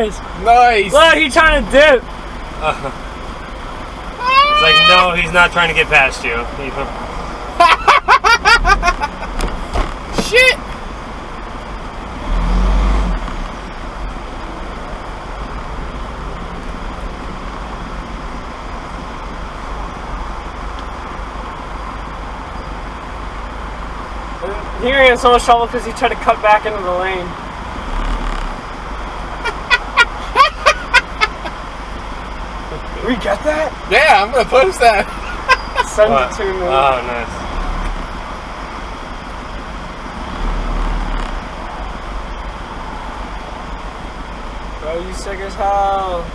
Nice. Nice. Look, he's trying to dip. It's like, no, he's not trying to get past you. Shit. Here he in so much trouble because he tried to cut back into the lane. Did we get that? Yeah, I'm gonna post that. Send it to me. Oh, nice. Bro, you sick as hell.